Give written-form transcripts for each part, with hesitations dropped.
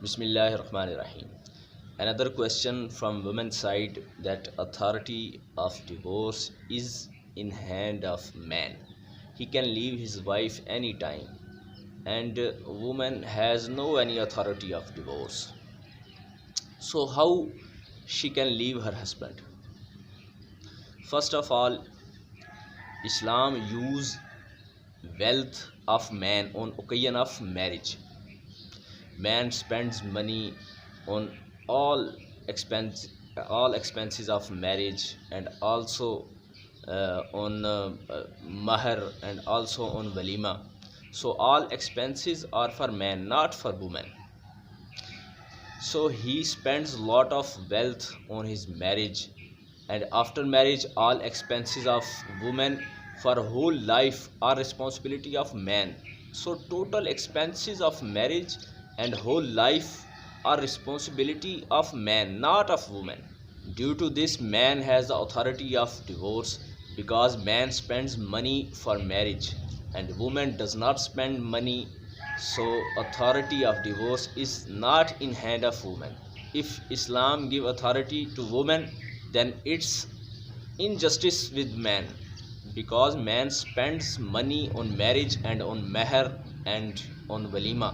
Bismillahirrahmanirrahim. Another question from women's side, that authority of divorce is in hand of man. He can leave his wife anytime, and woman has no any authority of divorce. So how she can leave her husband? First of all, Islam use wealth of man on occasion of marriage. Man spends money on all expense all expenses of marriage, and also on mahar, and also on walima. So all expenses are for man, not for woman. So he spends lot of wealth on his marriage, and after marriage all expenses of woman for whole life are responsibility of man. So total expenses of marriage and whole life are responsibility of man, not of woman. Due to this, man has the authority of divorce, because man spends money for marriage and woman does not spend money. So authority of divorce is not in hand of woman. If Islam give authority to woman, then it's injustice with man, because man spends money on marriage and on meher and on walima,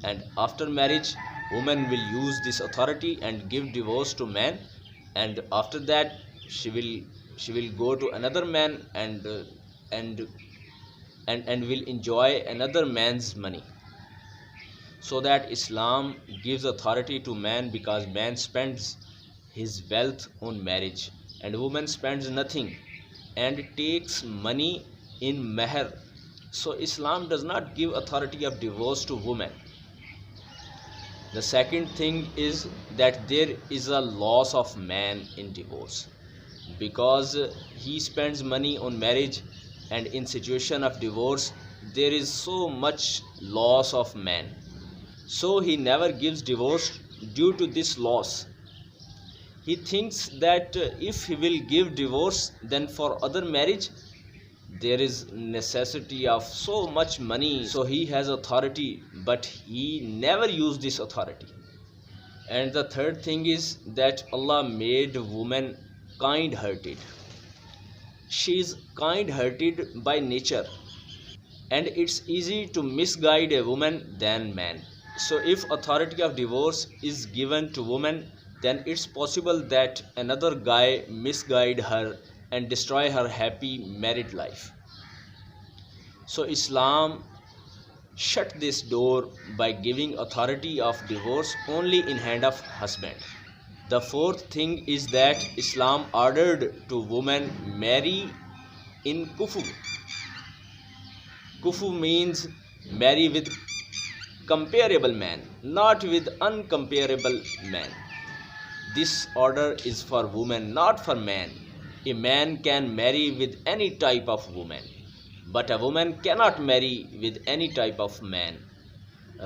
and after marriage woman will use this authority and give divorce to man, and after that she will go to another man, and and will enjoy another man's money. So that Islam gives authority to man, because man spends his wealth on marriage and woman spends nothing and takes money in meher. So Islam does not give authority of divorce to women. The second thing is that there is a loss of man in divorce, because he spends money on marriage, and in situation of divorce there is so much loss of man. So he never gives divorce due to this loss. He thinks that if he will give divorce, then for other marriage there is necessity of so much money, so he has authority, but he never used this authority. And the third thing is that Allah made woman kind hearted. She is kind hearted by nature, and it's easy to misguide a woman than man. So if authority of divorce is given to woman, then it's possible that another guy misguide her and destroy her happy married life. So Islam shut this door by giving authority of divorce only in hand of husband. The fourth thing is that Islam ordered to women marry in kufu. Kufu means marry with comparable man, not with uncomparable man. This order is for women, not for man. A man can marry with any type of woman, but a woman cannot marry with any type of man.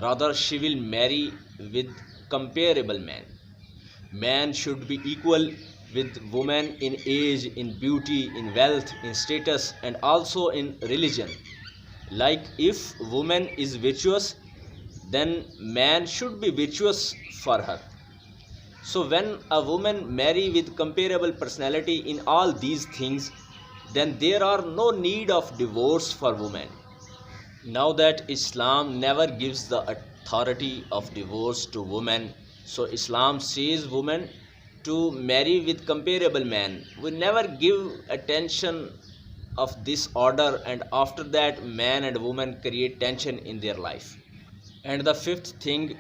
Rather, she will marry with comparable man. Man should be equal with woman in age, in beauty, in wealth, in status, and also in religion. Like if woman is virtuous, then man should be virtuous for her. So when a woman marry with comparable personality in all these things, then there are no need of divorce for women. Now that Islam never gives the authority of divorce to women, so Islam says women to marry with comparable man. We never give attention of this order, and after that man and woman create tension in their life. And the fifth thing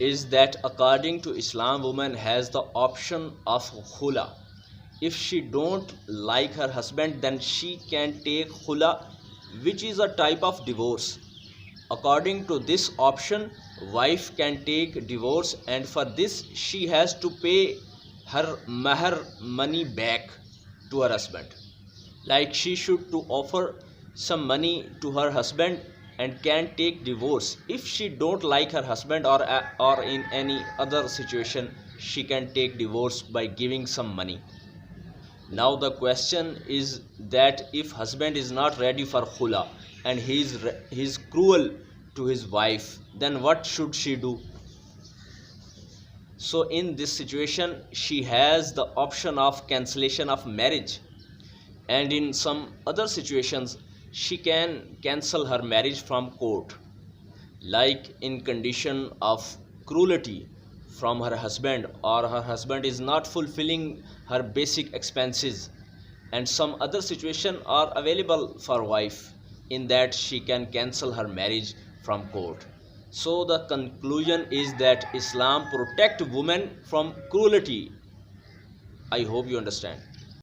is that according to Islam, woman has the option of khula. If she don't like her husband, then she can take khula, which is a type of divorce. According to this option, wife can take divorce, and for this she has to pay her mahar money back to her husband. Like she should to offer some money to her husband and can take divorce. If she don't like her husband, or in any other situation, she can take divorce by giving some money. Now the question is that if husband is not ready for khula and he is cruel to his wife, then what should she do? So in this situation she has the option of cancellation of marriage, and in some other situations she can cancel her marriage from court, like in condition of cruelty from her husband, or her husband is not fulfilling her basic expenses, and some other situation are available for wife, in that she can cancel her marriage from court. So the conclusion is that Islam protect women from cruelty. I hope you understand.